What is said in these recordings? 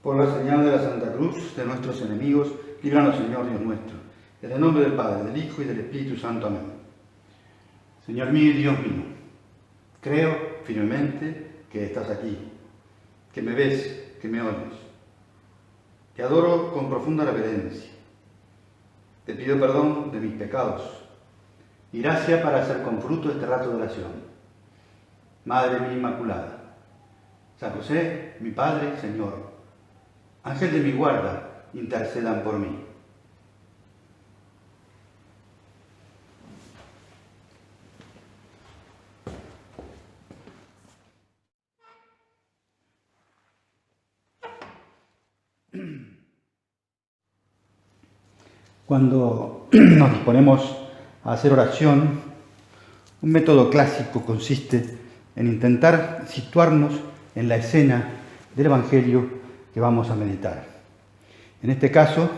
Por la señal de la Santa Cruz de nuestros enemigos, líbranos, Señor Dios nuestro. En el nombre del Padre, del Hijo y del Espíritu Santo. Amén. Señor mío y Dios mío, creo firmemente que estás aquí, que me ves, que me oyes. Te adoro con profunda reverencia. Te pido perdón de mis pecados y gracia para hacer con fruto este rato de oración. Madre mía Inmaculada, San José, mi Padre y Señor, Ángel de mi guarda, intercedan por mí. Cuando nos disponemos a hacer oración, un método clásico consiste en intentar situarnos en la escena del Evangelio que vamos a meditar. En este caso,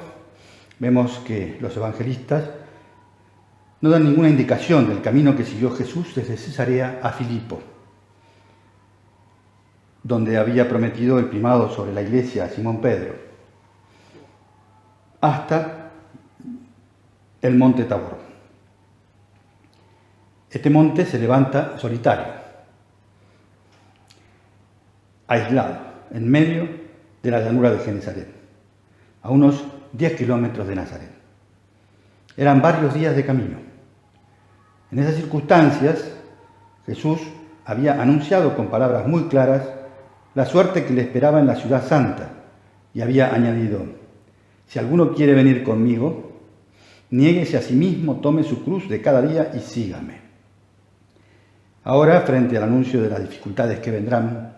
vemos que los evangelistas no dan ninguna indicación del camino que siguió Jesús desde Cesarea a Filipo, donde había prometido el primado sobre la iglesia a Simón Pedro, hasta el monte Tabor. Este monte se levanta solitario, aislado, en medio de la llanura de Genesaret, a unos 10 kilómetros de Nazaret. Eran varios días de camino. En esas circunstancias, Jesús había anunciado con palabras muy claras la suerte que le esperaba en la ciudad santa y había añadido: si alguno quiere venir conmigo, niéguese a sí mismo, tome su cruz de cada día y sígame. Ahora, frente al anuncio de las dificultades que vendrán,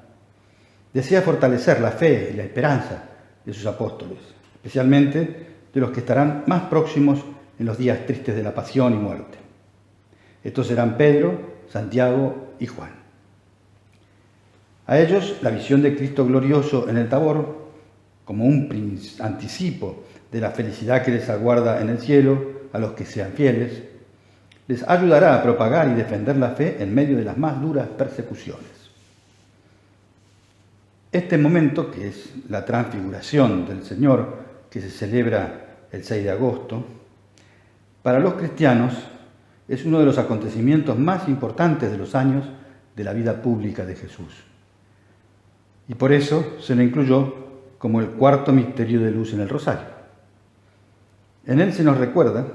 desea fortalecer la fe y la esperanza de sus apóstoles, especialmente de los que estarán más próximos en los días tristes de la pasión y muerte. Estos serán Pedro, Santiago y Juan. A ellos la visión de Cristo glorioso en el Tabor, como un anticipo de la felicidad que les aguarda en el cielo a los que sean fieles, les ayudará a propagar y defender la fe en medio de las más duras persecuciones. Este momento, que es la transfiguración del Señor, que se celebra el 6 de agosto, para los cristianos es uno de los acontecimientos más importantes de los años de la vida pública de Jesús. Y por eso se le incluyó como el cuarto misterio de luz en el Rosario. En él se nos recuerda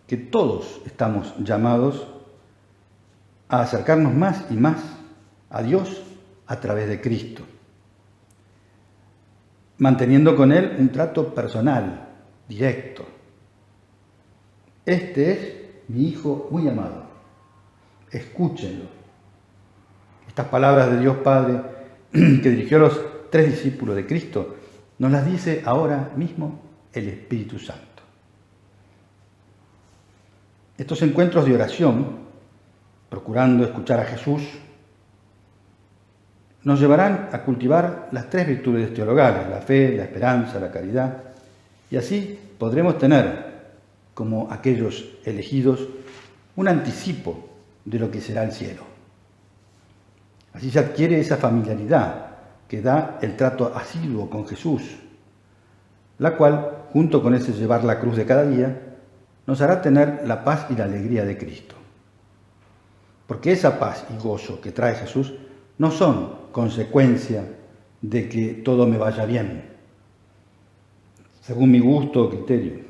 que todos estamos llamados a acercarnos más y más a Dios a través de Cristo, manteniendo con Él un trato personal, directo. Este es mi Hijo muy amado. Escúchenlo. Estas palabras de Dios Padre que dirigió a los 3 discípulos de Cristo nos las dice ahora mismo el Espíritu Santo. Estos encuentros de oración, procurando escuchar a Jesús, nos llevarán a cultivar las 3 virtudes teologales: la fe, la esperanza, la caridad, y así podremos tener, como aquellos elegidos, un anticipo de lo que será el cielo. Así se adquiere esa familiaridad que da el trato asiduo con Jesús, la cual, junto con ese llevar la cruz de cada día, nos hará tener la paz y la alegría de Cristo. Porque esa paz y gozo que trae Jesús no son consecuencia de que todo me vaya bien, según mi gusto o criterio,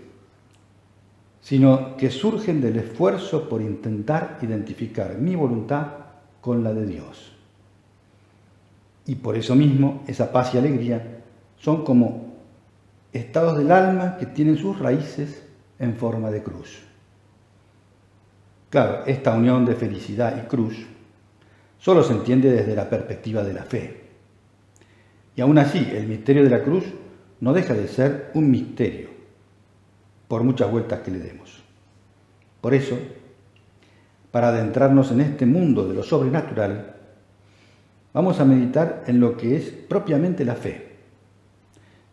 sino que surgen del esfuerzo por intentar identificar mi voluntad con la de Dios. Y por eso mismo esa paz y alegría son como estados del alma que tienen sus raíces en forma de cruz. Claro, esta unión de felicidad y cruz solo se entiende desde la perspectiva de la fe. Y aún así, el misterio de la cruz no deja de ser un misterio, por muchas vueltas que le demos. Por eso, para adentrarnos en este mundo de lo sobrenatural, vamos a meditar en lo que es propiamente la fe,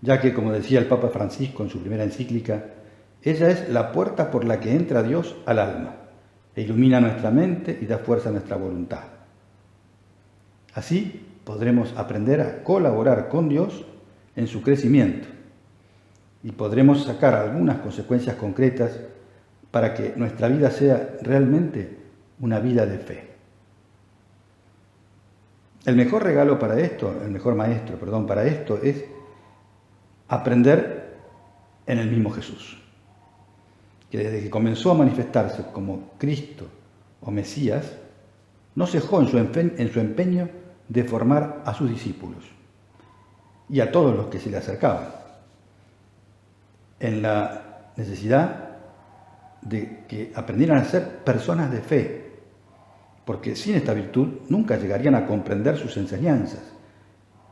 ya que, como decía el Papa Francisco en su primera encíclica, ella es la puerta por la que entra Dios al alma e ilumina nuestra mente y da fuerza a nuestra voluntad. Así podremos aprender a colaborar con Dios en su crecimiento y podremos sacar algunas consecuencias concretas para que nuestra vida sea realmente una vida de fe. El mejor regalo para esto, el mejor maestro, para esto es aprender en el mismo Jesús, que desde que comenzó a manifestarse como Cristo o Mesías, no cejó en su empeño de formar a sus discípulos y a todos los que se le acercaban, en la necesidad de que aprendieran a ser personas de fe, porque sin esta virtud nunca llegarían a comprender sus enseñanzas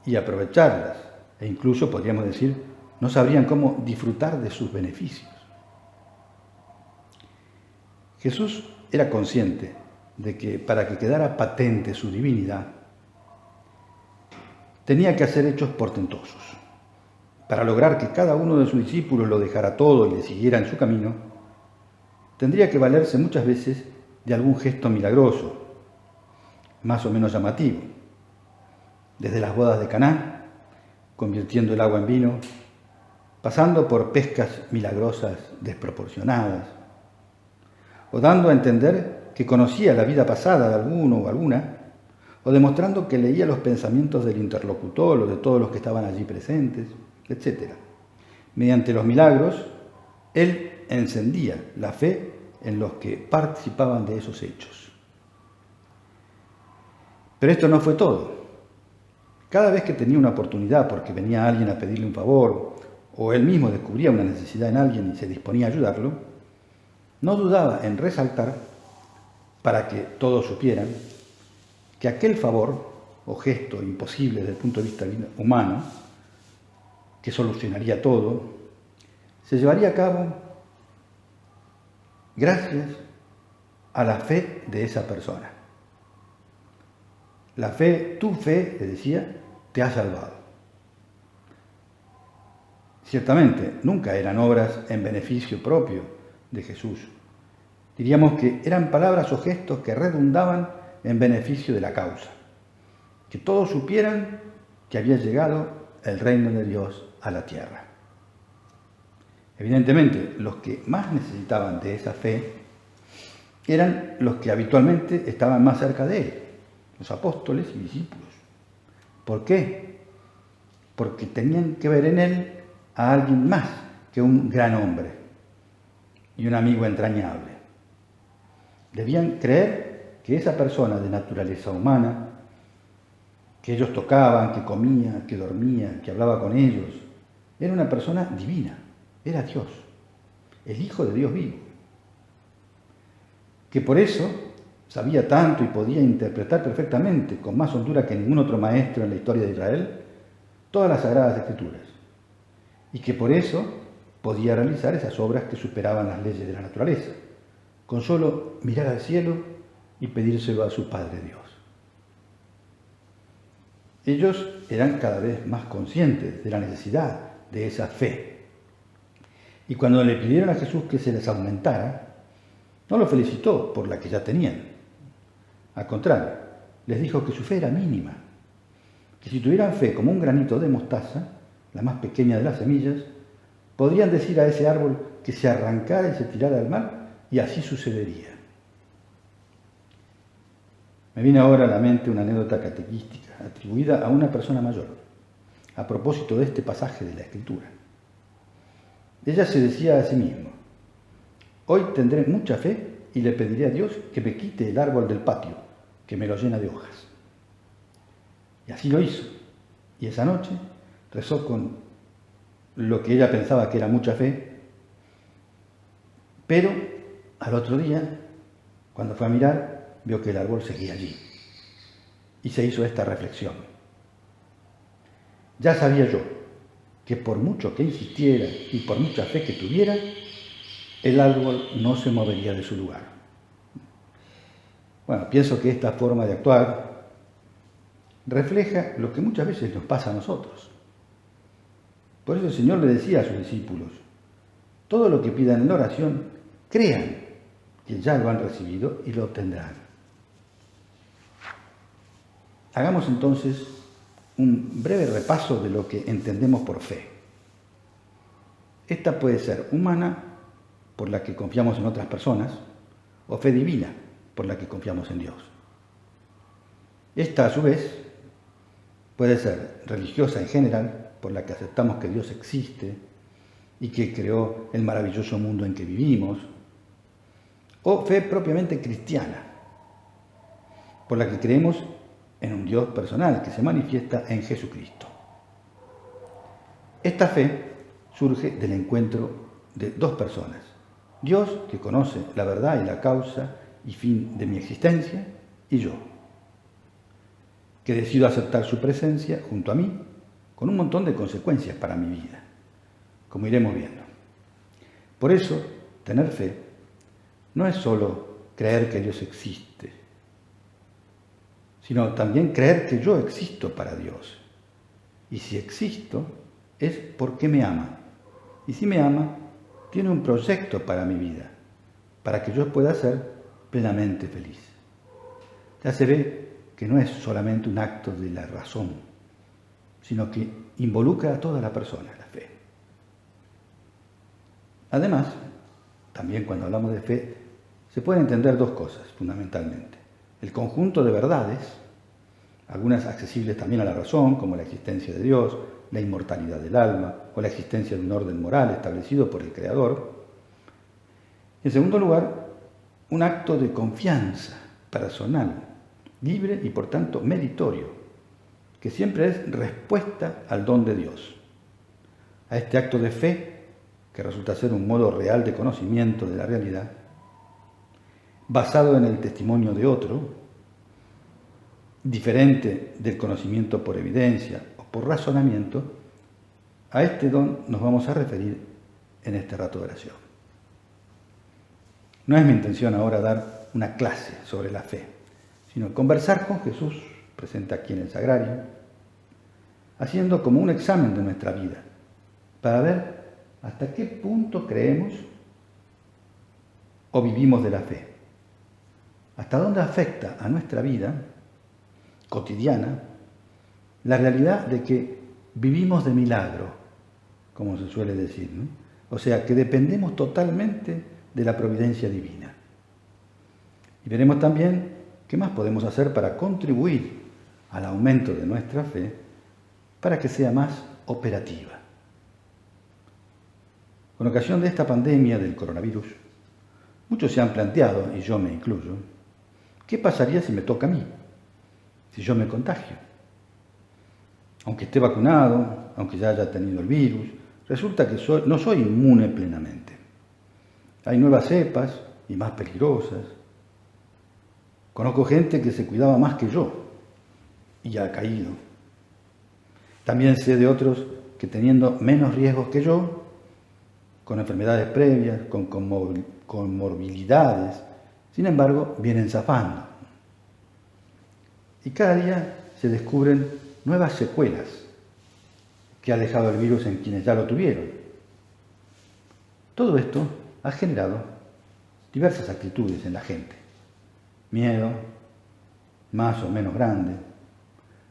y aprovecharlas, e incluso, podríamos decir, no sabrían cómo disfrutar de sus beneficios. Jesús era consciente de que para que quedara patente su divinidad, tenía que hacer hechos portentosos. Para lograr que cada uno de sus discípulos lo dejara todo y le siguiera en su camino, tendría que valerse muchas veces de algún gesto milagroso, más o menos llamativo, desde las bodas de Caná, convirtiendo el agua en vino, pasando por pescas milagrosas desproporcionadas, o dando a entender que conocía la vida pasada de alguno o alguna, o demostrando que leía los pensamientos del interlocutor o de todos los que estaban allí presentes, etc. Mediante los milagros, él encendía la fe en los que participaban de esos hechos. Pero esto no fue todo. Cada vez que tenía una oportunidad, porque venía alguien a pedirle un favor, o él mismo descubría una necesidad en alguien y se disponía a ayudarlo, no dudaba en resaltar, para que todos supieran, que aquel favor o gesto imposible desde el punto de vista humano, que solucionaría todo, se llevaría a cabo gracias a la fe de esa persona. La fe, tu fe, le decía, te ha salvado. Ciertamente, nunca eran obras en beneficio propio de Jesús. Diríamos que eran palabras o gestos que redundaban en beneficio de la causa. Que todos supieran que había llegado el reino de Dios a la tierra. Evidentemente, los que más necesitaban de esa fe eran los que habitualmente estaban más cerca de él, los apóstoles y discípulos. ¿Por qué? Porque tenían que ver en él a alguien más que un gran hombre y un amigo entrañable. Debían creer que esa persona de naturaleza humana, que ellos tocaban, que comía, que dormía, que hablaba con ellos, era una persona divina, era Dios, el Hijo de Dios vivo, que por eso sabía tanto y podía interpretar perfectamente, con más hondura que ningún otro maestro en la historia de Israel, todas las Sagradas Escrituras, y que por eso podía realizar esas obras que superaban las leyes de la naturaleza, con solo mirar al cielo y pedírselo a su Padre Dios. Ellos eran cada vez más conscientes de la necesidad de esa fe. Y cuando le pidieron a Jesús que se les aumentara, no lo felicitó por la que ya tenían. Al contrario, les dijo que su fe era mínima, que si tuvieran fe como un granito de mostaza, la más pequeña de las semillas, podrían decir a ese árbol que se arrancara y se tirara al mar, y así sucedería. Me viene ahora a la mente una anécdota catequística atribuida a una persona mayor, a propósito de este pasaje de la Escritura. Ella se decía a sí misma: hoy tendré mucha fe y le pediré a Dios que me quite el árbol del patio, que me lo llena de hojas. Y así lo hizo. Y esa noche rezó con lo que ella pensaba que era mucha fe, pero al otro día, cuando fue a mirar, vio que el árbol seguía allí. Y se hizo esta reflexión: ya sabía yo que por mucho que insistiera y por mucha fe que tuviera, el árbol no se movería de su lugar. Bueno, pienso que esta forma de actuar refleja lo que muchas veces nos pasa a nosotros. Por eso el Señor le decía a sus discípulos: todo lo que pidan en la oración, crean que ya lo han recibido y lo obtendrán. Hagamos entonces un breve repaso de lo que entendemos por fe. Esta puede ser humana, por la que confiamos en otras personas, o fe divina, por la que confiamos en Dios. Esta, a su vez, puede ser religiosa en general, por la que aceptamos que Dios existe y que creó el maravilloso mundo en que vivimos, o fe propiamente cristiana, por la que creemos en un Dios personal que se manifiesta en Jesucristo. Esta fe surge del encuentro de dos personas: Dios, que conoce la verdad y la causa y fin de mi existencia, y yo, que decido aceptar su presencia junto a mí, con un montón de consecuencias para mi vida, como iremos viendo. Por eso, tener fe no es solo creer que Dios existe, sino también creer que yo existo para Dios. Y si existo, es porque me ama. Y si me ama, tiene un proyecto para mi vida, para que yo pueda ser plenamente feliz. Ya se ve que no es solamente un acto de la razón, sino que involucra a toda la persona, la fe. Además, también cuando hablamos de fe, se pueden entender dos cosas fundamentalmente: el conjunto de verdades, algunas accesibles también a la razón, como la existencia de Dios, la inmortalidad del alma o la existencia de un orden moral establecido por el Creador. En segundo lugar, un acto de confianza personal, libre y por tanto meritorio, que siempre es respuesta al don de Dios. A este acto de fe, que resulta ser un modo real de conocimiento de la realidad, basado en el testimonio de otro, diferente del conocimiento por evidencia o por razonamiento, a este don nos vamos a referir en este rato de oración. No es mi intención ahora dar una clase sobre la fe, sino conversar con Jesús, presente aquí en el sagrario, haciendo como un examen de nuestra vida, para ver hasta qué punto creemos o vivimos de la fe, hasta dónde afecta a nuestra vida cotidiana la realidad de que vivimos de milagro, como se suele decir, ¿no? O sea, que dependemos totalmente de la providencia divina. Y veremos también qué más podemos hacer para contribuir al aumento de nuestra fe, para que sea más operativa. Con ocasión de esta pandemia del coronavirus, muchos se han planteado, y yo me incluyo, ¿qué pasaría si me toca a mí? Si yo me contagio. Aunque esté vacunado, aunque ya haya tenido el virus, resulta que no soy inmune plenamente. Hay nuevas cepas y más peligrosas. Conozco gente que se cuidaba más que yo y ha caído. También sé de otros que, teniendo menos riesgos que yo, con enfermedades previas, con comorbilidades, sin embargo, vienen zafando. Y cada día se descubren nuevas secuelas que ha dejado el virus en quienes ya lo tuvieron. Todo esto ha generado diversas actitudes en la gente: miedo, más o menos grande;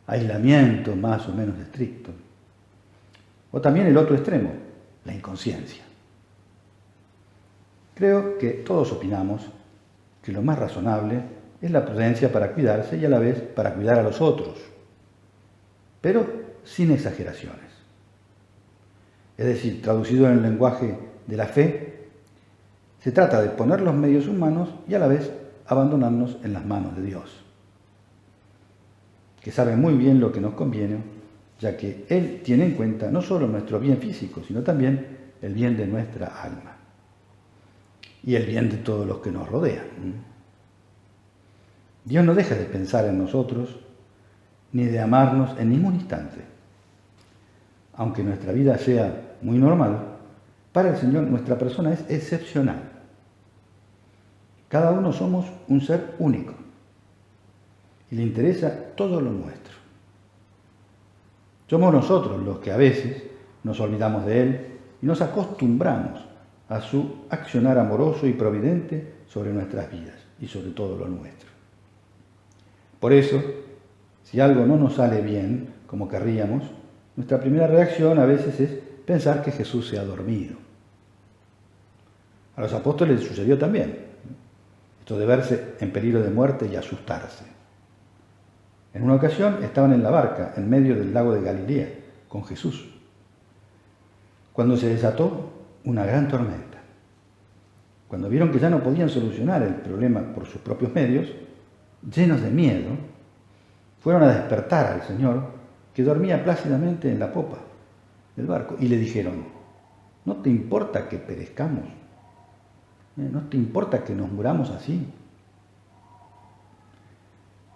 aislamiento, más o menos estricto; o también el otro extremo, la inconsciencia. Creo que todos opinamos que lo más razonable es la prudencia para cuidarse y a la vez para cuidar a los otros, pero sin exageraciones. Es decir, traducido en el lenguaje de la fe, se trata de poner los medios humanos y a la vez abandonarnos en las manos de Dios, que sabe muy bien lo que nos conviene, ya que Él tiene en cuenta no solo nuestro bien físico, sino también el bien de nuestra alma y el bien de todos los que nos rodean. Dios no deja de pensar en nosotros ni de amarnos en ningún instante. Aunque nuestra vida sea muy normal, para el Señor nuestra persona es excepcional. Cada uno somos un ser único y le interesa todo lo nuestro. Somos nosotros los que a veces nos olvidamos de Él y nos acostumbramos a su accionar amoroso y providente sobre nuestras vidas y sobre todo lo nuestro. Por eso, si algo no nos sale bien como querríamos, nuestra primera reacción a veces es pensar que Jesús se ha dormido. A los apóstoles les sucedió también, esto de verse en peligro de muerte y asustarse. En una ocasión estaban en la barca, en medio del lago de Galilea, con Jesús, cuando se desató una gran tormenta. Cuando vieron que ya no podían solucionar el problema por sus propios medios, llenos de miedo, fueron a despertar al Señor, que dormía plácidamente en la popa del barco, y le dijeron: ¿no te importa que perezcamos? ¿No te importa que nos muramos así?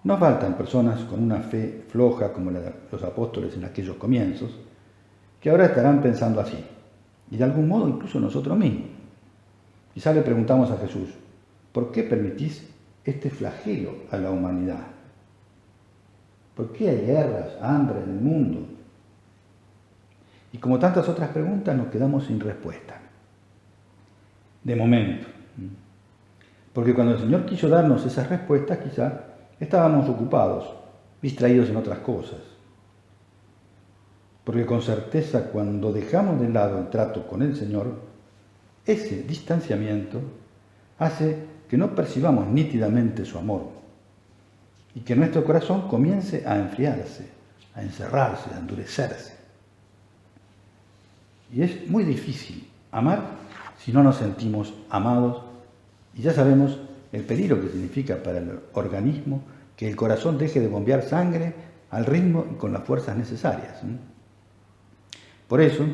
No faltan personas con una fe floja como la de los apóstoles en aquellos comienzos, que ahora estarán pensando así, y de algún modo incluso nosotros mismos. Quizá le preguntamos a Jesús: ¿por qué permitís este flagelo a la humanidad? ¿Por qué hay guerras, hambre en el mundo? Y como tantas otras preguntas nos quedamos sin respuesta. De momento. Porque cuando el Señor quiso darnos esas respuestas, quizá estábamos ocupados, distraídos en otras cosas. Porque con certeza cuando dejamos de lado el trato con el Señor, ese distanciamiento hace que no percibamos nítidamente su amor y que nuestro corazón comience a enfriarse, a encerrarse, a endurecerse. Y es muy difícil amar si no nos sentimos amados, y ya sabemos el peligro que significa para el organismo que el corazón deje de bombear sangre al ritmo y con las fuerzas necesarias. Por eso,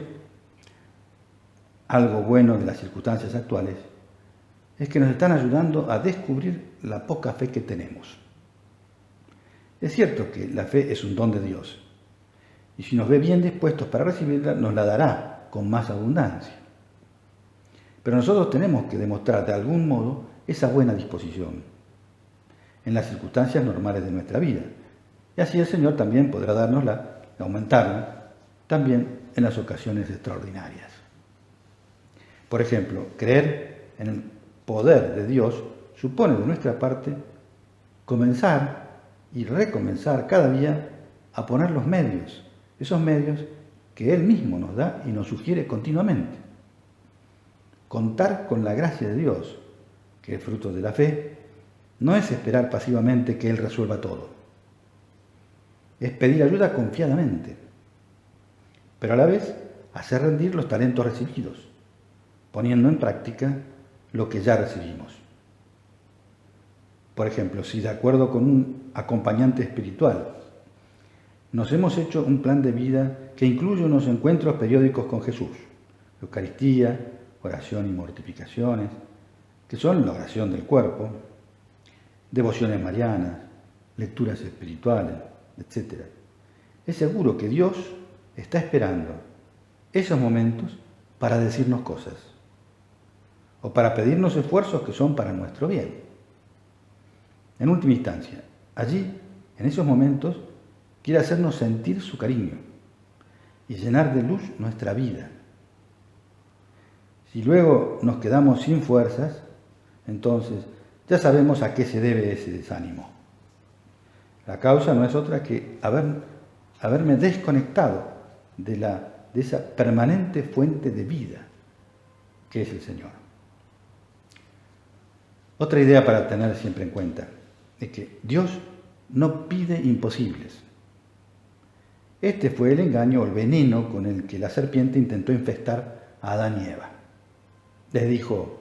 algo bueno de las circunstancias actuales es que nos están ayudando a descubrir la poca fe que tenemos. Es cierto que la fe es un don de Dios, y si nos ve bien dispuestos para recibirla, nos la dará con más abundancia. Pero nosotros tenemos que demostrar de algún modo esa buena disposición en las circunstancias normales de nuestra vida. Y así el Señor también podrá dárnosla, aumentarla, también en las ocasiones extraordinarias. Por ejemplo, creer en el poder de Dios supone de nuestra parte comenzar y recomenzar cada día a poner los medios, esos medios que Él mismo nos da y nos sugiere continuamente. Contar con la gracia de Dios, que es fruto de la fe, no es esperar pasivamente que Él resuelva todo. Es pedir ayuda confiadamente, pero a la vez hacer rendir los talentos recibidos, poniendo en práctica lo que ya recibimos. Por ejemplo, si de acuerdo con un acompañante espiritual nos hemos hecho un plan de vida que incluye unos encuentros periódicos con Jesús, Eucaristía, oración y mortificaciones, que son la oración del cuerpo, devociones marianas, lecturas espirituales, etc. Es seguro que Dios está esperando esos momentos para decirnos cosas o para pedirnos esfuerzos que son para nuestro bien. En última instancia, allí, en esos momentos, quiere hacernos sentir su cariño y llenar de luz nuestra vida. Si luego nos quedamos sin fuerzas, entonces ya sabemos a qué se debe ese desánimo. La causa no es otra que haberme desconectado de esa permanente fuente de vida que es el Señor. Otra idea para tener siempre en cuenta es que Dios no pide imposibles. Este fue el engaño o el veneno con el que la serpiente intentó infestar a Adán y Eva. Les dijo: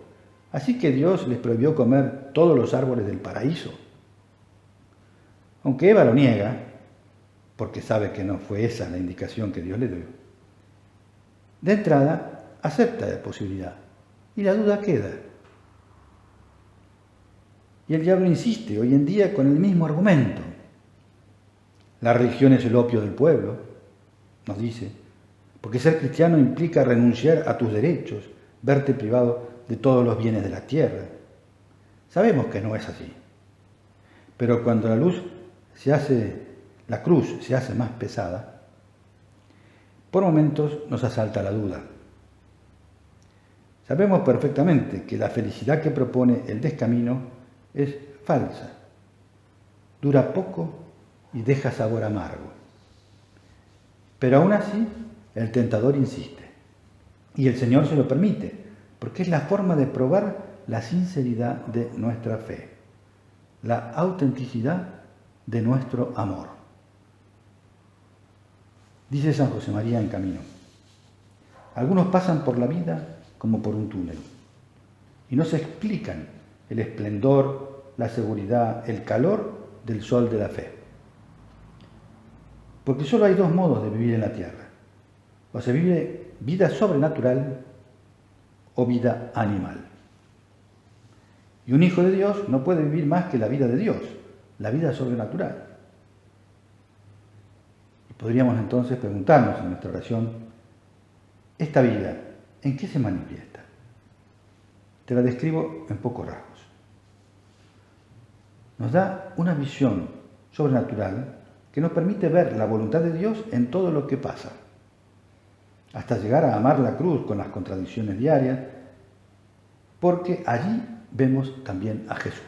así que Dios les prohibió comer todos los árboles del paraíso. Aunque Eva lo niega, porque sabe que no fue esa la indicación que Dios le dio, de entrada acepta la posibilidad y la duda queda. Y el diablo insiste hoy en día con el mismo argumento. La religión es el opio del pueblo, nos dice, porque ser cristiano implica renunciar a tus derechos, verte privado de todos los bienes de la tierra. Sabemos que no es así, pero cuando la cruz se hace más pesada, por momentos nos asalta la duda. Sabemos perfectamente que la felicidad que propone el descamino es falsa, dura poco y deja sabor amargo. Pero aún así, el tentador insiste. Y el Señor se lo permite, porque es la forma de probar la sinceridad de nuestra fe, la autenticidad de nuestro amor. Dice San José María en Camino: algunos pasan por la vida como por un túnel y no se explican el esplendor, la seguridad, el calor del sol de la fe. Porque solo hay dos modos de vivir en la tierra: o se vive vida sobrenatural o vida animal. Y un hijo de Dios no puede vivir más que la vida de Dios, la vida sobrenatural. Y podríamos entonces preguntarnos en nuestra oración: ¿esta vida en qué se manifiesta? Te la describo en pocos rasgos. Nos da una visión sobrenatural que nos permite ver la voluntad de Dios en todo lo que pasa, hasta llegar a amar la cruz con las contradicciones diarias, porque allí vemos también a Jesús.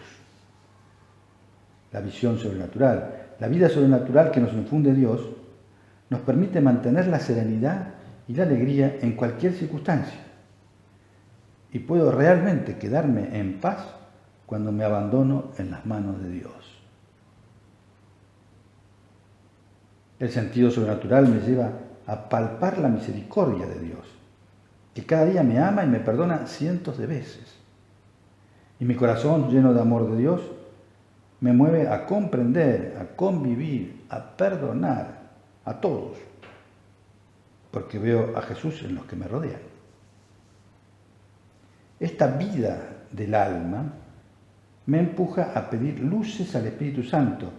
La visión sobrenatural, la vida sobrenatural que nos infunde Dios, nos permite mantener la serenidad y la alegría en cualquier circunstancia. Y puedo realmente quedarme en paz cuando me abandono en las manos de Dios. El sentido sobrenatural me lleva a palpar la misericordia de Dios, que cada día me ama y me perdona cientos de veces. Y mi corazón, lleno de amor de Dios, me mueve a comprender, a convivir, a perdonar a todos, porque veo a Jesús en los que me rodean. Esta vida del alma me empuja a pedir luces al Espíritu Santo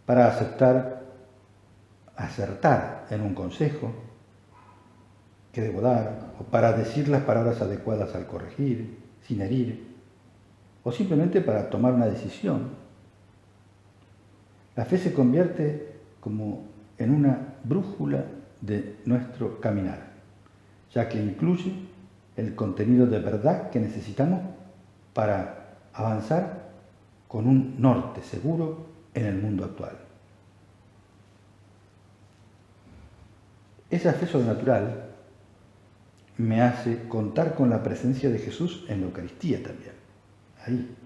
para acertar en un consejo que debo dar, o para decir las palabras adecuadas al corregir, sin herir, o simplemente para tomar una decisión. La fe se convierte como en una brújula de nuestro caminar, ya que incluye el contenido de verdad que necesitamos para avanzar con un norte seguro en el mundo actual. Esa fe sobrenatural me hace contar con la presencia de Jesús en la Eucaristía también, ahí.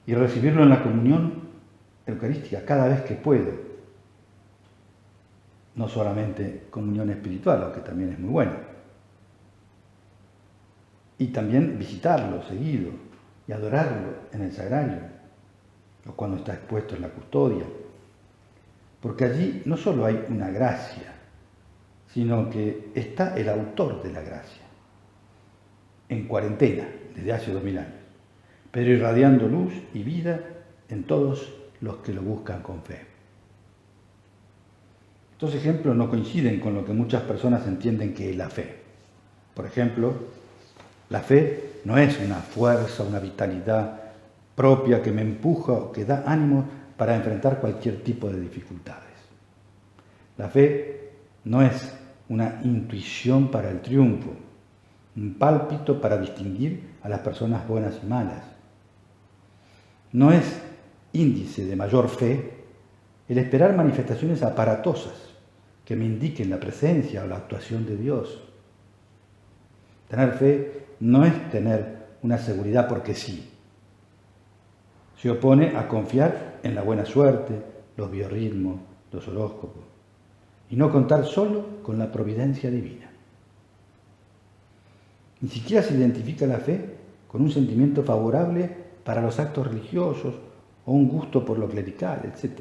Y recibirlo en la comunión eucarística cada vez que puedo. No solamente comunión espiritual, aunque también es muy buena. Y también visitarlo seguido y adorarlo en el sagrario, o cuando está expuesto en la custodia. Porque allí no solo hay una gracia, sino que está el autor de la gracia, en cuarentena desde hace 2000 años, pero irradiando luz y vida en todos los que lo buscan con fe. Estos ejemplos no coinciden con lo que muchas personas entienden que es la fe. Por ejemplo, la fe no es una fuerza, una vitalidad propia que me empuja o que da ánimo para enfrentar cualquier tipo de dificultades. La fe no es una intuición para el triunfo, un pálpito para distinguir a las personas buenas y malas. No es índice de mayor fe el esperar manifestaciones aparatosas que me indiquen la presencia o la actuación de Dios. Tener fe no es tener una seguridad porque sí. Se opone a confiar en la buena suerte, los biorritmos, los horóscopos, y no contar solo con la providencia divina. Ni siquiera se identifica la fe con un sentimiento favorable para los actos religiosos o un gusto por lo clerical, etc.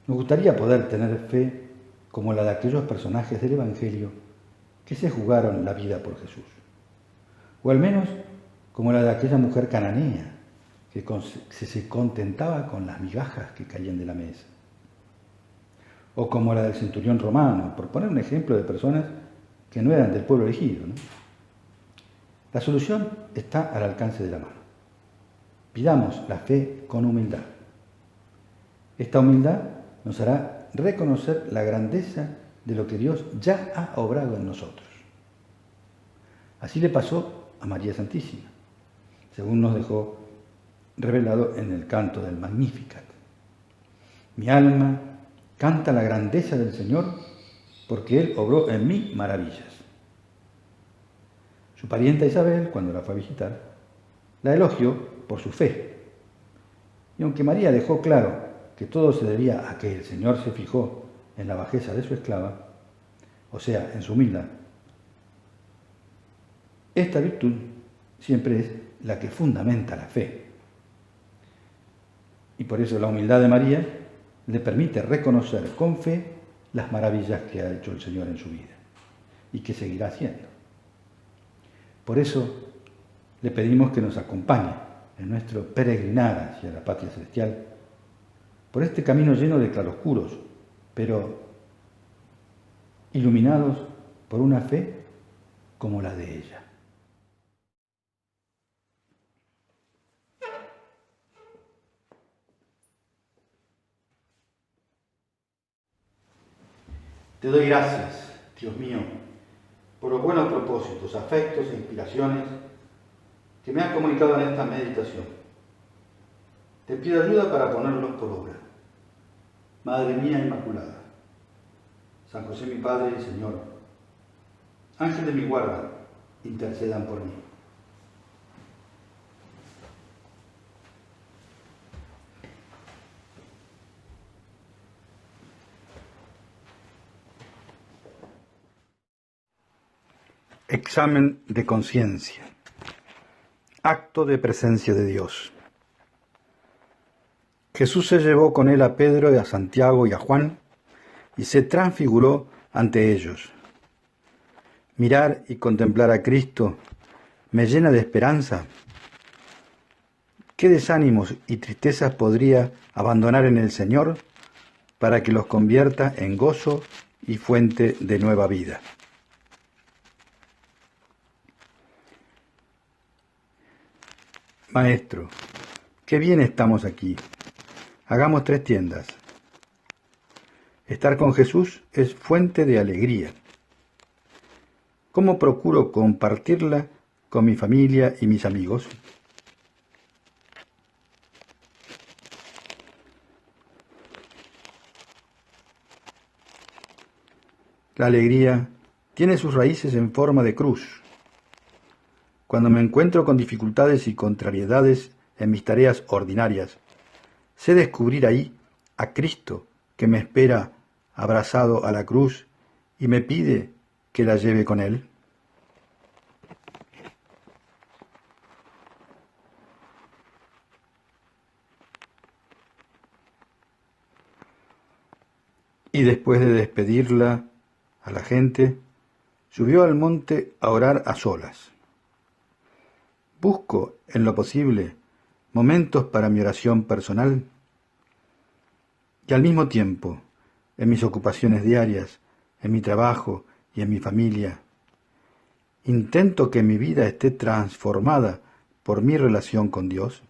Nos gustaría poder tener fe como la de aquellos personajes del Evangelio que se jugaron la vida por Jesús, o al menos como la de aquella mujer cananea que se contentaba con las migajas que caían de la mesa, o como la del centurión romano, por poner un ejemplo de personas que no eran del pueblo elegido, ¿no? La solución está al alcance de la mano. Pidamos la fe con humildad. Esta humildad nos hará reconocer la grandeza de lo que Dios ya ha obrado en nosotros. Así le pasó a María Santísima, según nos dejó revelado en el canto del Magnificat. Mi alma canta la grandeza del Señor, porque Él obró en mí maravillas. Su parienta Isabel, cuando la fue a visitar, la elogió por su fe. Y aunque María dejó claro que todo se debía a que el Señor se fijó en la bajeza de su esclava, o sea, en su humildad, esta virtud siempre es la que fundamenta la fe. Y por eso la humildad de María le permite reconocer con fe las maravillas que ha hecho el Señor en su vida y que seguirá haciendo. Por eso le pedimos que nos acompañe en nuestro peregrinar hacia la patria celestial, por este camino lleno de claroscuros, pero iluminados por una fe como la de ella. Te doy gracias, Dios mío, por los buenos propósitos, afectos e inspiraciones que me has comunicado en esta meditación. Te pido ayuda para ponerlos por obra. Madre mía Inmaculada, San José mi Padre y Señor, Ángel de mi guarda, intercedan por mí. Examen de conciencia. Acto de presencia de Dios. Jesús se llevó con él a Pedro y a Santiago y a Juan y se transfiguró ante ellos. Mirar y contemplar a Cristo me llena de esperanza. ¿Qué desánimos y tristezas podría abandonar en el Señor para que los convierta en gozo y fuente de nueva vida? Maestro, qué bien estamos aquí. Hagamos 3 tiendas. Estar con Jesús es fuente de alegría. ¿Cómo procuro compartirla con mi familia y mis amigos? La alegría tiene sus raíces en forma de cruz. Cuando me encuentro con dificultades y contrariedades en mis tareas ordinarias, sé descubrir ahí a Cristo que me espera abrazado a la cruz y me pide que la lleve con Él. Y después de despedirla a la gente, subió al monte a orar a solas. Busco, en lo posible, momentos para mi oración personal y al mismo tiempo, en mis ocupaciones diarias, en mi trabajo y en mi familia, intento que mi vida esté transformada por mi relación con Dios.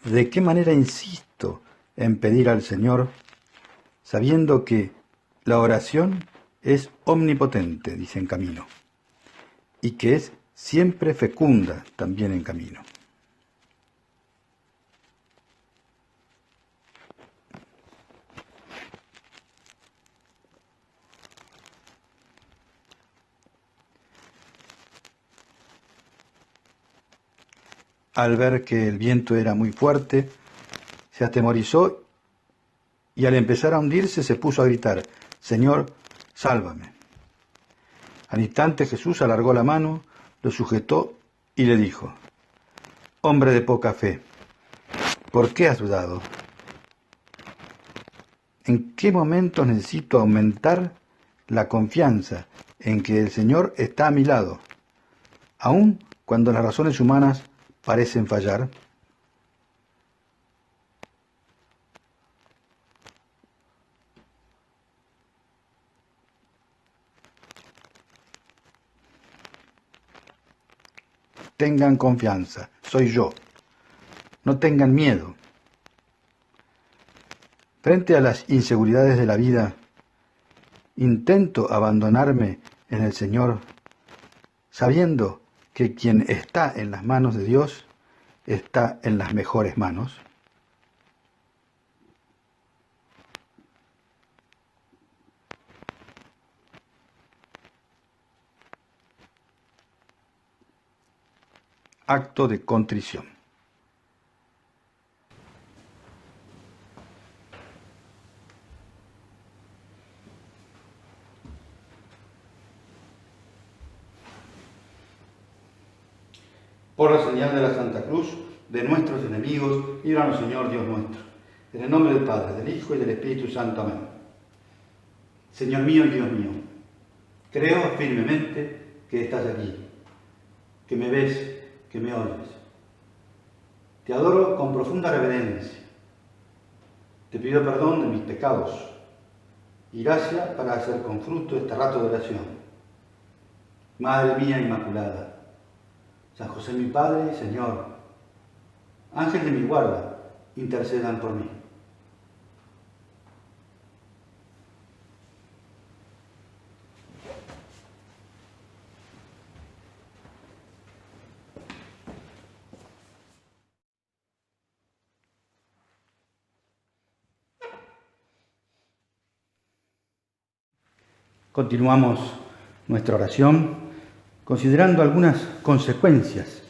¿De qué manera insisto en pedir al Señor, sabiendo que la oración es omnipotente, dice en Camino, y que es siempre fecunda también en Camino? Al ver que el viento era muy fuerte, se atemorizó y al empezar a hundirse se puso a gritar: «Señor, sálvame». Al instante Jesús alargó la mano, lo sujetó y le dijo: «Hombre de poca fe, ¿por qué has dudado? ¿En qué momentos necesito aumentar la confianza en que el Señor está a mi lado, aun cuando las razones humanas parecen fallar?» Tengan confianza, soy yo. No tengan miedo. Frente a las inseguridades de la vida, intento abandonarme en el Señor, sabiendo que quien está en las manos de Dios está en las mejores manos. Acto de contrición. Por la señal de la Santa Cruz, de nuestros enemigos, líbranos, Señor Dios nuestro. En el nombre del Padre, del Hijo y del Espíritu Santo. Amén. Señor mío y Dios mío, creo firmemente que estás aquí, que me ves, que me oyes. Te adoro con profunda reverencia. Te pido perdón de mis pecados y gracia para hacer con fruto este rato de oración. Madre mía Inmaculada, San José mi Padre y Señor, ángel de mi guarda, intercedan por mí. Continuamos nuestra oración considerando algunas consecuencias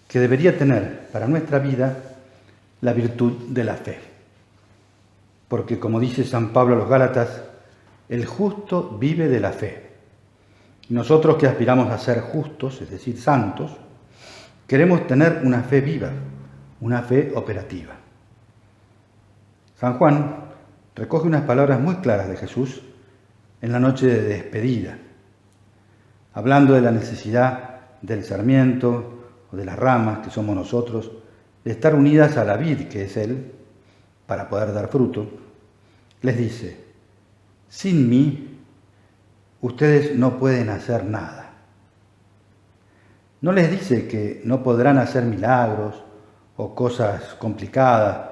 que debería tener para nuestra vida la virtud de la fe. Porque, como dice San Pablo a los Gálatas, el justo vive de la fe. Y nosotros que aspiramos a ser justos, es decir, santos, queremos tener una fe viva, una fe operativa. San Juan recoge unas palabras muy claras de Jesús en la noche de despedida, hablando de la necesidad del sarmiento o de las ramas, que somos nosotros, de estar unidas a la vid, que es Él, para poder dar fruto. Les dice: sin mí, ustedes no pueden hacer nada. No les dice que no podrán hacer milagros o cosas complicadas,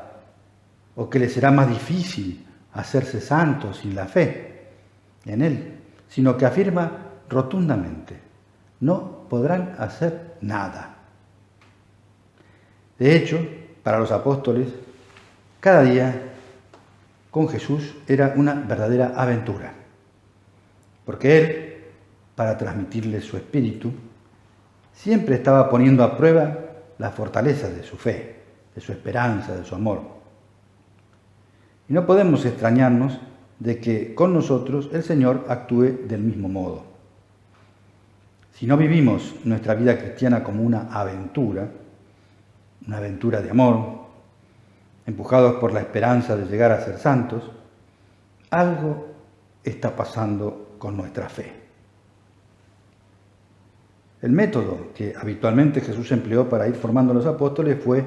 o que les será más difícil hacerse santos sin la fe en Él, sino que afirma rotundamente: no podrán hacer nada. De hecho, para los apóstoles, cada día con Jesús era una verdadera aventura, porque Él, para transmitirles su espíritu, siempre estaba poniendo a prueba la fortaleza de su fe, de su esperanza, de su amor. Y no podemos extrañarnos de que con nosotros el Señor actúe del mismo modo. Si no vivimos nuestra vida cristiana como una aventura de amor, empujados por la esperanza de llegar a ser santos, algo está pasando con nuestra fe. El método que habitualmente Jesús empleó para ir formando a los apóstoles fue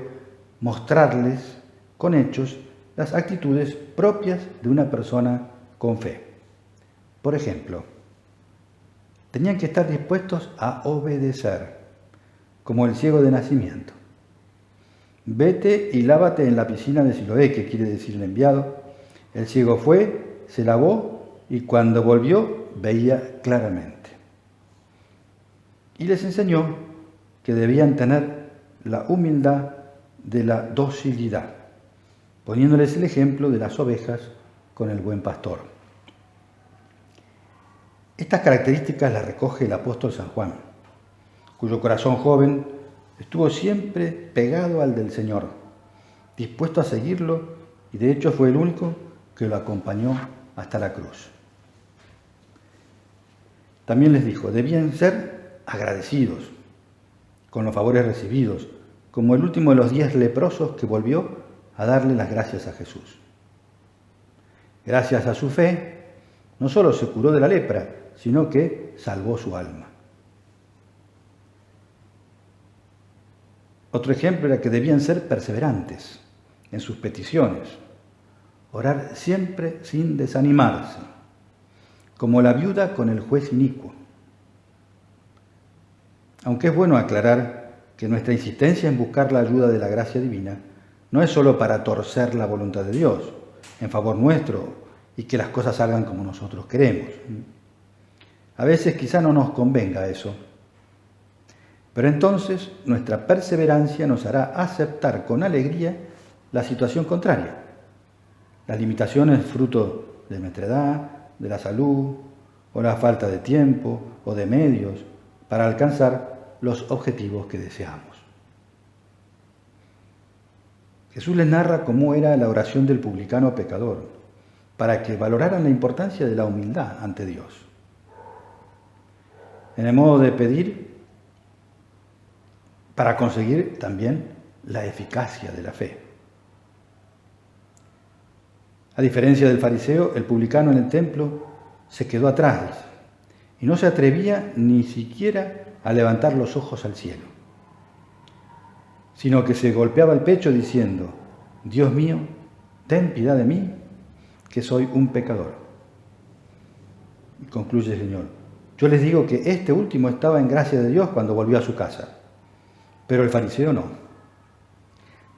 mostrarles con hechos las actitudes propias de una persona con fe. Por ejemplo, tenían que estar dispuestos a obedecer, como el ciego de nacimiento. Vete y lávate en la piscina de Siloé, que quiere decir el enviado. El ciego fue, se lavó y cuando volvió veía claramente. Y les enseñó que debían tener la humildad de la docilidad, poniéndoles el ejemplo de las ovejas con el buen pastor. Estas características las recoge el apóstol San Juan, cuyo corazón joven estuvo siempre pegado al del Señor, dispuesto a seguirlo, y de hecho fue el único que lo acompañó hasta la cruz. También les dijo: debían ser agradecidos con los favores recibidos, como el último de los 10 leprosos que volvió a darle las gracias a Jesús. Gracias a su fe, no solo se curó de la lepra, sino que salvó su alma. Otro ejemplo era que debían ser perseverantes en sus peticiones, orar siempre sin desanimarse, como la viuda con el juez inicuo. Aunque es bueno aclarar que nuestra insistencia en buscar la ayuda de la gracia divina no es solo para torcer la voluntad de Dios en favor nuestro y que las cosas salgan como nosotros queremos. A veces quizá no nos convenga eso, Pero entonces nuestra perseverancia nos hará aceptar con alegría la situación contraria. Las limitaciones fruto de nuestra edad, de la salud, o la falta de tiempo o de medios para alcanzar los objetivos que deseamos. Jesús les narra cómo era la oración del publicano pecador, para que valoraran la importancia de la humildad ante Dios. En el modo de pedir, para conseguir también la eficacia de la fe. A diferencia del fariseo, el publicano en el templo se quedó atrás y no se atrevía ni siquiera a levantar los ojos al cielo, sino que se golpeaba el pecho diciendo: Dios mío, ten piedad de mí, que soy un pecador. Y concluye el Señor: yo les digo que este último estaba en gracia de Dios cuando volvió a su casa, pero el fariseo no,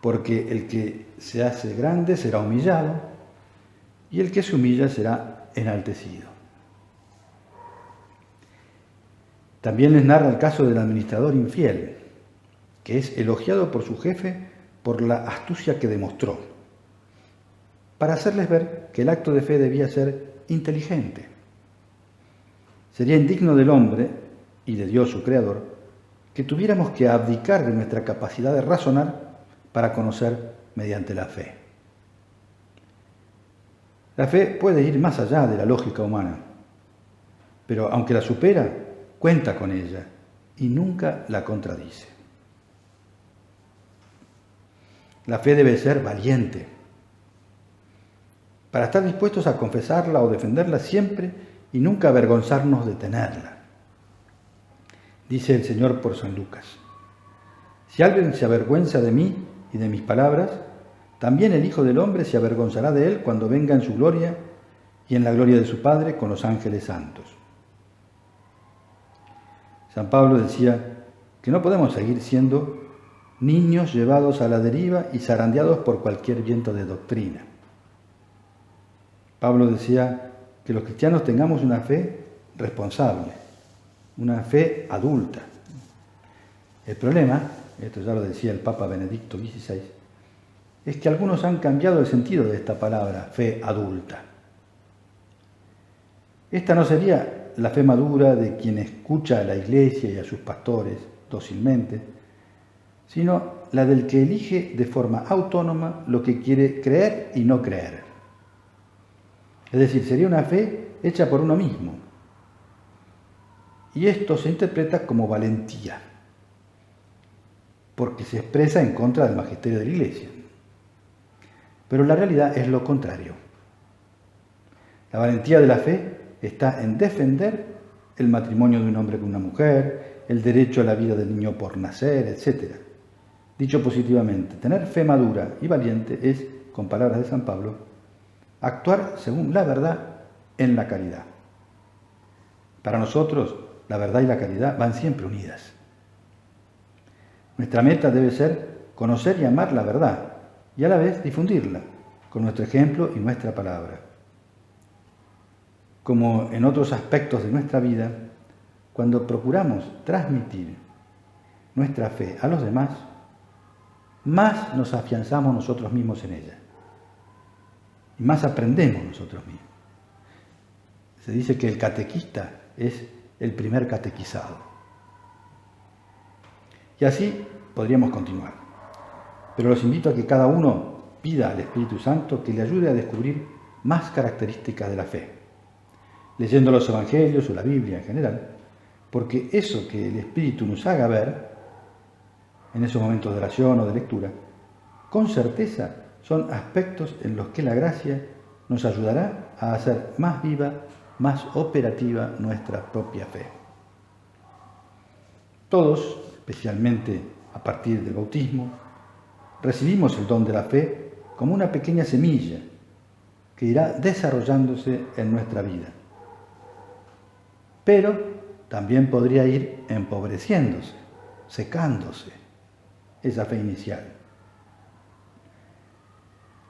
porque el que se hace grande será humillado y el que se humilla será enaltecido. También les narra el caso del administrador infiel, que es elogiado por su jefe por la astucia que demostró, para hacerles ver que el acto de fe debía ser inteligente. Sería indigno del hombre y de Dios su creador que tuviéramos que abdicar de nuestra capacidad de razonar para conocer mediante la fe. La fe puede ir más allá de la lógica humana, pero aunque la supera, cuenta con ella y nunca la contradice. La fe debe ser valiente, para estar dispuestos a confesarla o defenderla siempre y nunca avergonzarnos de tenerla. Dice el Señor por San Lucas: si alguien se avergüenza de mí y de mis palabras, también el Hijo del Hombre se avergonzará de él cuando venga en su gloria y en la gloria de su Padre con los ángeles santos. San Pablo decía que no podemos seguir siendo niños llevados a la deriva y zarandeados por cualquier viento de doctrina. Pablo decía que los cristianos tengamos una fe responsable, una fe adulta. El problema, esto ya lo decía el Papa Benedicto XVI, es que algunos han cambiado el sentido de esta palabra, fe adulta. Esta no sería la fe madura de quien escucha a la Iglesia y a sus pastores dócilmente, sino la del que elige de forma autónoma lo que quiere creer y no creer. Es decir, sería una fe hecha por uno mismo. Y esto se interpreta como valentía, porque se expresa en contra del magisterio de la Iglesia. Pero la realidad es lo contrario. La valentía de la fe está en defender el matrimonio de un hombre con una mujer, el derecho a la vida del niño por nacer, etc. Dicho positivamente, tener fe madura y valiente es, con palabras de San Pablo, actuar según la verdad en la caridad. Para nosotros, la verdad y la caridad van siempre unidas. Nuestra meta debe ser conocer y amar la verdad y a la vez difundirla con nuestro ejemplo y nuestra palabra. Como en otros aspectos de nuestra vida, cuando procuramos transmitir nuestra fe a los demás, más nos afianzamos nosotros mismos en ella y más aprendemos nosotros mismos. Se dice que el catequista es el primer catequizado. Y así podríamos continuar. Pero los invito a que cada uno pida al Espíritu Santo que le ayude a descubrir más características de la fe, leyendo los Evangelios o la Biblia en general, porque eso que el Espíritu nos haga ver en esos momentos de oración o de lectura, con certeza son aspectos en los que la gracia nos ayudará a hacer más viva, más operativa nuestra propia fe. Todos, especialmente a partir del bautismo, recibimos el don de la fe como una pequeña semilla que irá desarrollándose en nuestra vida. Pero también podría ir empobreciéndose, secándose esa fe inicial.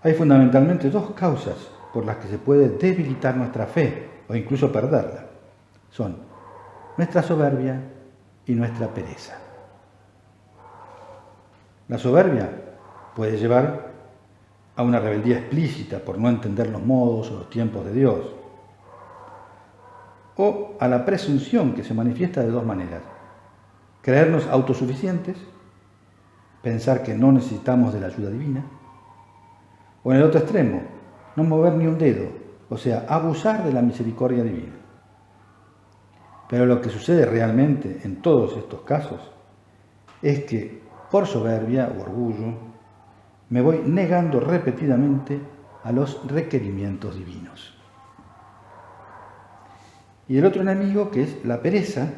Hay fundamentalmente dos causas por las que se puede debilitar nuestra fe o incluso perderla. Son nuestra soberbia y nuestra pereza. La soberbia puede llevar a una rebeldía explícita por no entender los modos o los tiempos de Dios, o a la presunción que se manifiesta de dos maneras: creernos autosuficientes, pensar que no necesitamos de la ayuda divina, o en el otro extremo, no mover ni un dedo, o sea, abusar de la misericordia divina. Pero lo que sucede realmente en todos estos casos es que por soberbia o orgullo me voy negando repetidamente a los requerimientos divinos. Y el otro enemigo, que es la pereza,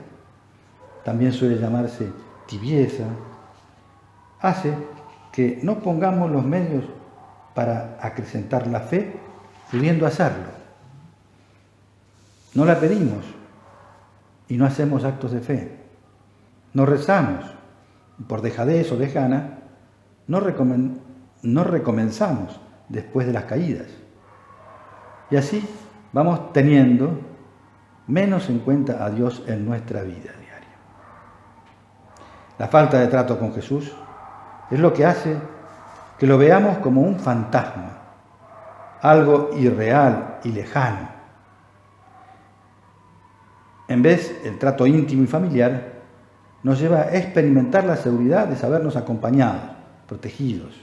también suele llamarse tibieza, hace que no pongamos los medios para acrecentar la fe, pudiendo hacerlo. No la pedimos y no hacemos actos de fe. No rezamos y por dejadez o desgana no recomenzamos después de las caídas. Y así vamos teniendo menos en cuenta a Dios en nuestra vida diaria. La falta de trato con Jesús es lo que hace que lo veamos como un fantasma, algo irreal y lejano. En vez, el trato íntimo y familiar nos lleva a experimentar la seguridad de sabernos acompañados, protegidos,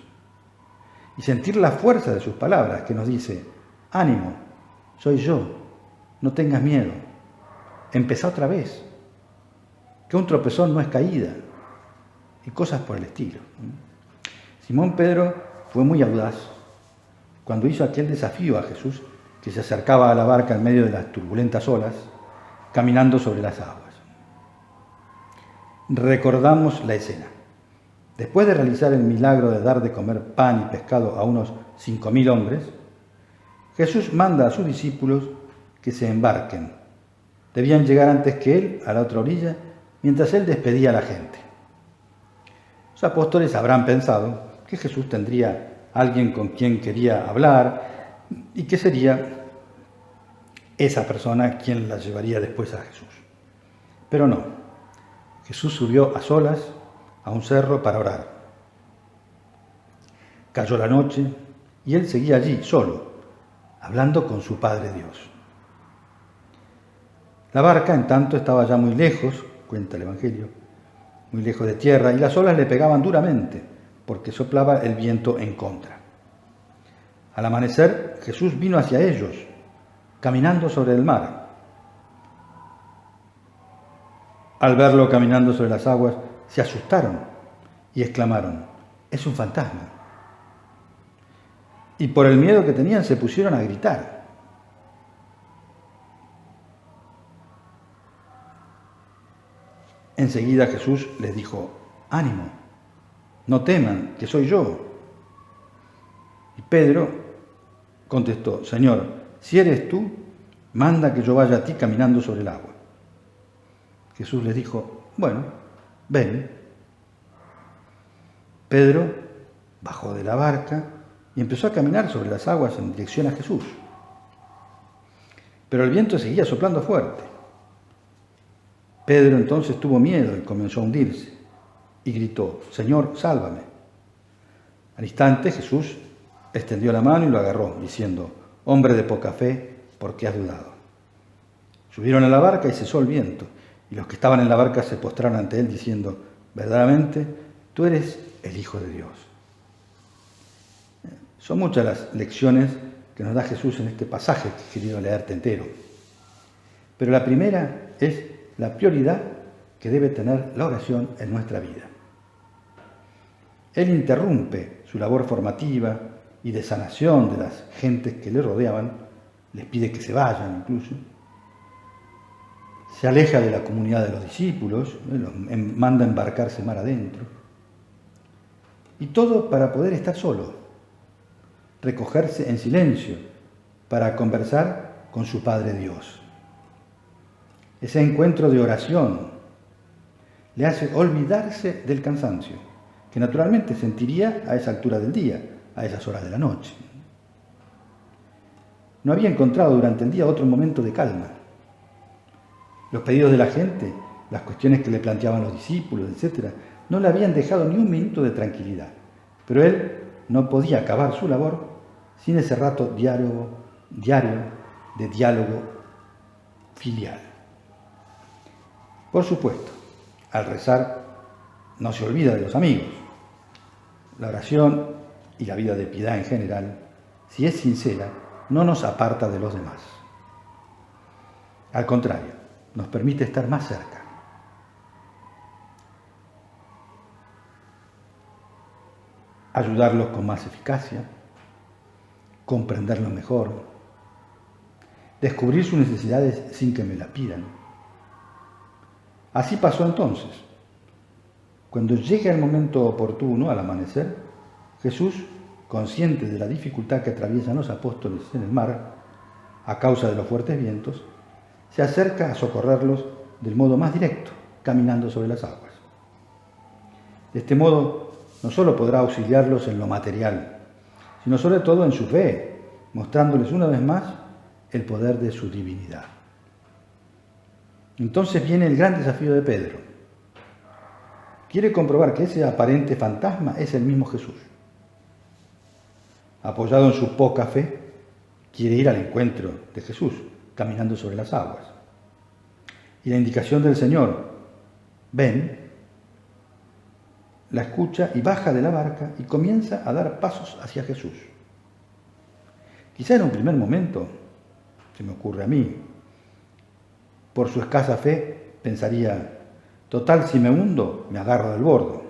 y sentir la fuerza de sus palabras que nos dice: ánimo, soy yo, no tengas miedo, empezá otra vez, que un tropezón no es caída, y cosas por el estilo. Simón Pedro fue muy audaz cuando hizo aquel desafío a Jesús, que se acercaba a la barca en medio de las turbulentas olas, caminando sobre las aguas. Recordamos la escena. Después de realizar el milagro de dar de comer pan y pescado a unos 5.000 hombres, Jesús manda a sus discípulos que se embarquen. Debían llegar antes que él a la otra orilla, mientras él despedía a la gente. Los apóstoles habrán pensado que Jesús tendría alguien con quien quería hablar y que sería esa persona quien la llevaría después a Jesús. Pero no. Jesús subió a solas a un cerro para orar. Cayó la noche y él seguía allí, solo, hablando con su Padre Dios. La barca, en tanto, estaba ya muy lejos, cuenta el Evangelio, muy lejos de tierra, y las olas le pegaban duramente, porque soplaba el viento en contra. Al amanecer, Jesús vino hacia ellos, caminando sobre el mar. Al verlo caminando sobre las aguas, se asustaron y exclamaron: es un fantasma. Y por el miedo que tenían se pusieron a gritar. Enseguida Jesús les dijo: ánimo, no teman, que soy yo. Y Pedro contestó: Señor, si eres tú, manda que yo vaya a ti caminando sobre el agua. Jesús les dijo: bueno, ven. Pedro bajó de la barca y empezó a caminar sobre las aguas en dirección a Jesús. Pero el viento seguía soplando fuerte. Pedro entonces tuvo miedo y comenzó a hundirse y gritó: Señor, sálvame. Al instante Jesús extendió la mano y lo agarró, diciendo: hombre de poca fe, ¿por qué has dudado? Subieron a la barca y cesó el viento, y los que estaban en la barca se postraron ante él, diciendo: verdaderamente, tú eres el Hijo de Dios. Son muchas las lecciones que nos da Jesús en este pasaje que he querido leerte entero. Pero la primera es la prioridad que debe tener la oración en nuestra vida. Él interrumpe su labor formativa y de sanación de las gentes que le rodeaban, les pide que se vayan incluso, se aleja de la comunidad de los discípulos, los manda a embarcarse mar adentro, y todo para poder estar solo, recogerse en silencio para conversar con su Padre Dios. Ese encuentro de oración le hace olvidarse del cansancio, que naturalmente sentiría a esa altura del día, a esas horas de la noche. No había encontrado durante el día otro momento de calma. Los pedidos de la gente, las cuestiones que le planteaban los discípulos, etc., no le habían dejado ni un minuto de tranquilidad, pero él no podía acabar su labor sin ese rato diario de diálogo filial. Por supuesto, al rezar no se olvida de los amigos. La oración y la vida de piedad en general, si es sincera, no nos aparta de los demás. Al contrario, nos permite estar más cerca. Ayudarlos con más eficacia, comprenderlos mejor, descubrir sus necesidades sin que me las pidan. Así pasó entonces. Cuando llega el momento oportuno, al amanecer, Jesús, consciente de la dificultad que atraviesan los apóstoles en el mar, a causa de los fuertes vientos, se acerca a socorrerlos del modo más directo, caminando sobre las aguas. De este modo, no solo podrá auxiliarlos en lo material, sino sobre todo en su fe, mostrándoles una vez más el poder de su divinidad. Entonces viene el gran desafío de Pedro. Quiere comprobar que ese aparente fantasma es el mismo Jesús. Apoyado en su poca fe, quiere ir al encuentro de Jesús, caminando sobre las aguas. Y la indicación del Señor, ven, la escucha y baja de la barca y comienza a dar pasos hacia Jesús. Quizá en un primer momento, se me ocurre a mí, por su escasa fe, pensaría, total, si me hundo, me agarro del bordo,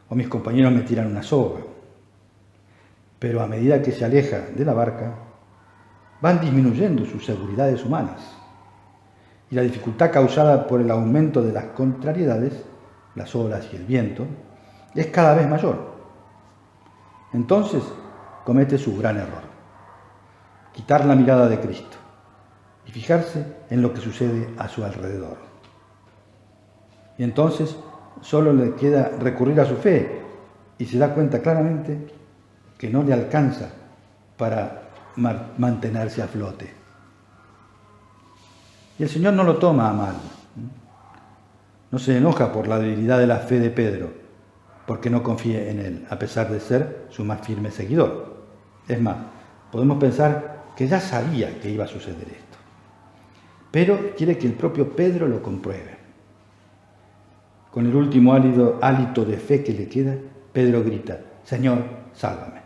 o mis compañeros me tiran una soga. Pero a medida que se aleja de la barca, van disminuyendo sus seguridades humanas, y la dificultad causada por el aumento de las contrariedades, las olas y el viento, es cada vez mayor. Entonces comete su gran error, quitar la mirada de Cristo y fijarse en lo que sucede a su alrededor. Y entonces solo le queda recurrir a su fe y se da cuenta claramente que no le alcanza para mantenerse a flote. Y el Señor no lo toma a mal. No se enoja por la debilidad de la fe de Pedro, porque no confíe en él, a pesar de ser su más firme seguidor. Es más, podemos pensar que ya sabía que iba a suceder esto, pero quiere que el propio Pedro lo compruebe. Con el último hálito de fe que le queda, Pedro grita, Señor, sálvame.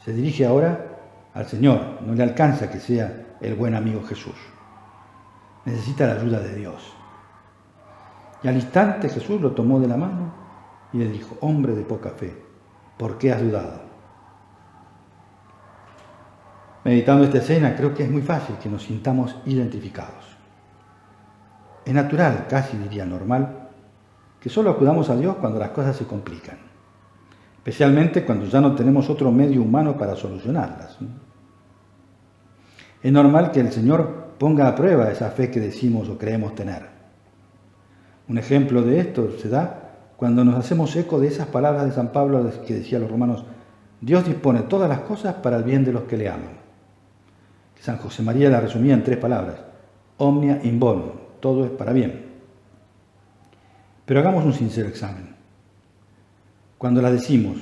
Se dirige ahora al Señor, no le alcanza que sea el buen amigo Jesús. Necesita la ayuda de Dios. Y al instante Jesús lo tomó de la mano y le dijo, hombre de poca fe, ¿por qué has dudado? Meditando esta escena, creo que es muy fácil que nos sintamos identificados. Es natural, casi diría normal, que solo acudamos a Dios cuando las cosas se complican, especialmente cuando ya no tenemos otro medio humano para solucionarlas. Es normal que el Señor ponga a prueba esa fe que decimos o creemos tener. Un ejemplo de esto se da cuando nos hacemos eco de esas palabras de San Pablo que decía a los romanos, Dios dispone todas las cosas para el bien de los que le aman. San José María la resumía en 3 palabras, omnia in bonum, todo es para bien. Pero hagamos un sincero examen. Cuando las decimos,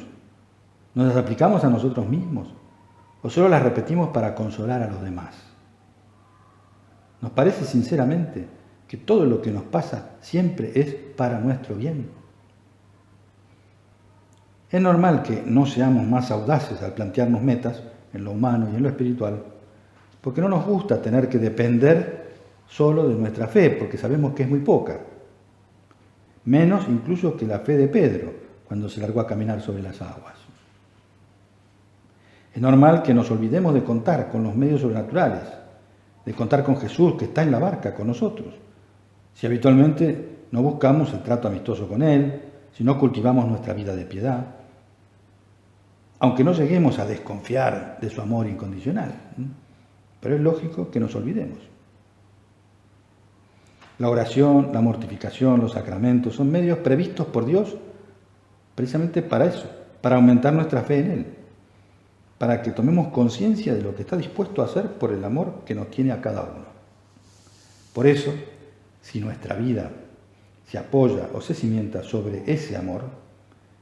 ¿nos las aplicamos a nosotros mismos o solo las repetimos para consolar a los demás? ¿Nos parece sinceramente que todo lo que nos pasa siempre es para nuestro bien? Es normal que no seamos más audaces al plantearnos metas en lo humano y en lo espiritual, porque no nos gusta tener que depender solo de nuestra fe, porque sabemos que es muy poca. Menos incluso que la fe de Pedro, cuando se largó a caminar sobre las aguas. Es normal que nos olvidemos de contar con los medios sobrenaturales, de contar con Jesús que está en la barca con nosotros, si habitualmente no buscamos el trato amistoso con Él, si no cultivamos nuestra vida de piedad, aunque no lleguemos a desconfiar de su amor incondicional, pero es lógico que nos olvidemos. La oración, la mortificación, los sacramentos son medios previstos por Dios precisamente para eso, para aumentar nuestra fe en Él, para que tomemos conciencia de lo que está dispuesto a hacer por el amor que nos tiene a cada uno. Por eso, si nuestra vida se apoya o se cimienta sobre ese amor,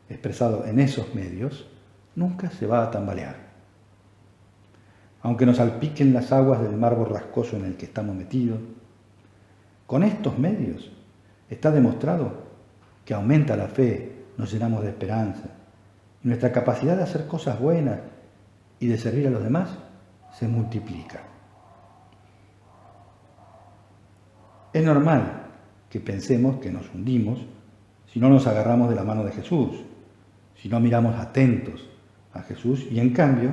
expresado en esos medios, nunca se va a tambalear. Aunque nos salpiquen las aguas del mar borrascoso en el que estamos metidos, con estos medios está demostrado que aumenta la fe, nos llenamos de esperanza, y nuestra capacidad de hacer cosas buenas y de servir a los demás se multiplica. Es normal que pensemos que nos hundimos si no nos agarramos de la mano de Jesús, si no miramos atentos a Jesús y en cambio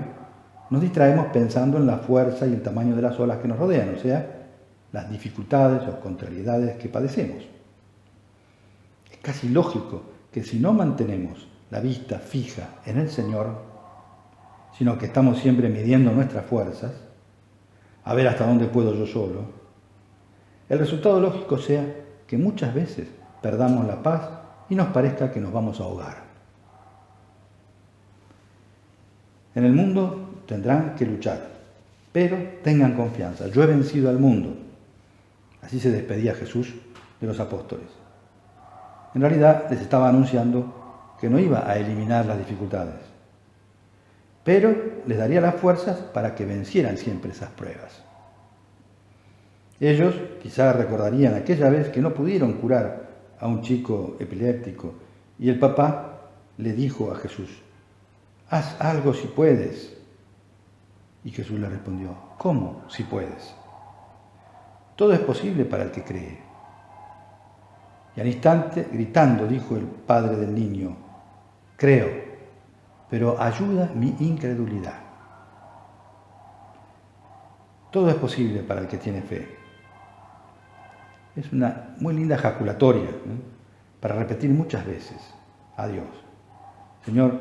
nos distraemos pensando en la fuerza y el tamaño de las olas que nos rodean, o sea, las dificultades o contrariedades que padecemos. Es casi lógico que si no mantenemos la vista fija en el Señor, sino que estamos siempre midiendo nuestras fuerzas, a ver hasta dónde puedo yo solo, el resultado lógico sea que muchas veces perdamos la paz y nos parezca que nos vamos a ahogar. En el mundo tendrán que luchar, pero tengan confianza, yo he vencido al mundo. Así se despedía Jesús de los apóstoles. En realidad les estaba anunciando que no iba a eliminar las dificultades, pero les daría las fuerzas para que vencieran siempre esas pruebas. Ellos quizás recordarían aquella vez que no pudieron curar a un chico epiléptico y el papá le dijo a Jesús: haz algo si puedes. Y Jesús le respondió: ¿cómo si puedes? Todo es posible para el que cree. Y al instante, gritando, dijo el padre del niño: creo, pero ayuda mi incredulidad. Todo es posible para el que tiene fe. Es una muy linda ejaculatoria, para repetir muchas veces a Dios: Señor,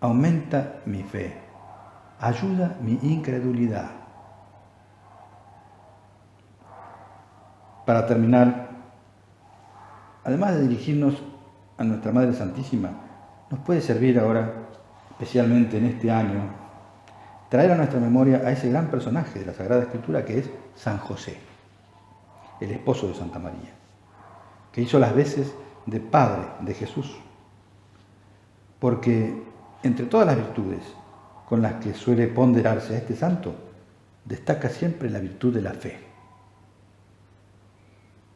aumenta mi fe, ayuda mi incredulidad. Para terminar, además de dirigirnos a nuestra Madre Santísima, nos puede servir ahora, especialmente en este año, traer a nuestra memoria a ese gran personaje de la Sagrada Escritura que es San José, el esposo de Santa María, que hizo las veces de padre de Jesús. Porque entre todas las virtudes con las que suele ponderarse a este santo, destaca siempre la virtud de la fe.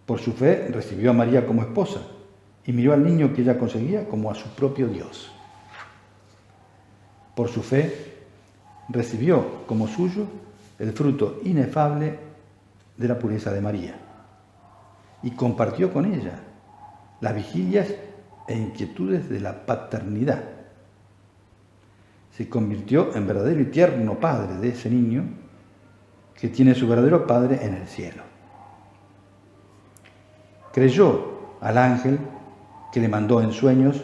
Por su fe recibió a María como esposa y miró al niño que ella conseguía como a su propio Dios. Por su fe recibió como suyo el fruto inefable de la pureza de María y compartió con ella las vigilias e inquietudes de la paternidad. Se convirtió en verdadero y tierno padre de ese niño que tiene su verdadero padre en el cielo. Creyó al ángel que le mandó en sueños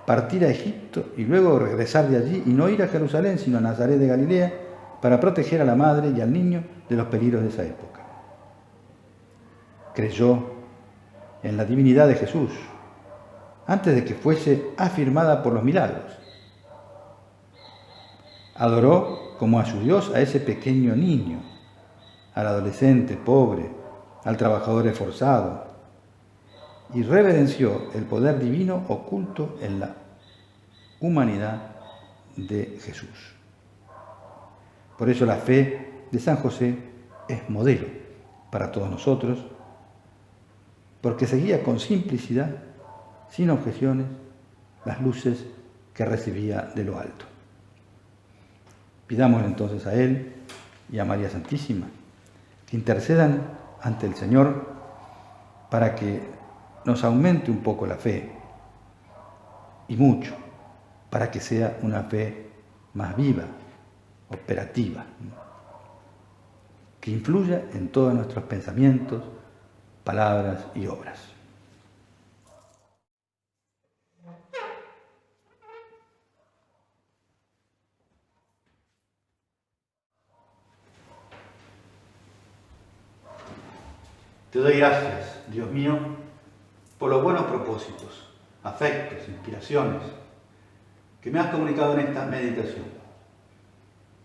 partir a Egipto y luego regresar de allí y no ir a Jerusalén sino a Nazaret de Galilea para proteger a la madre y al niño de los peligros de esa época. Creyó en la divinidad de Jesús antes de que fuese afirmada por los milagros. Adoró como a su Dios a ese pequeño niño, al adolescente pobre, al trabajador esforzado, y reverenció el poder divino oculto en la humanidad de Jesús. Por eso la fe de San José es modelo para todos nosotros, porque seguía con simplicidad, sin objeciones, las luces que recibía de lo alto. Pidámosle entonces a Él y a María Santísima que intercedan ante el Señor para que nos aumente un poco la fe, y mucho, para que sea una fe más viva, operativa, que influya en todos nuestros pensamientos, palabras y obras. Te doy gracias, Dios mío, por los buenos propósitos, afectos, inspiraciones que me has comunicado en esta meditación.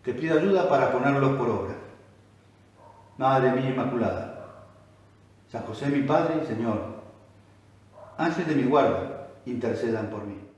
Te pido ayuda para ponerlos por obra. Madre mía Inmaculada, San José mi Padre y Señor, Ángeles de mi guarda, intercedan por mí.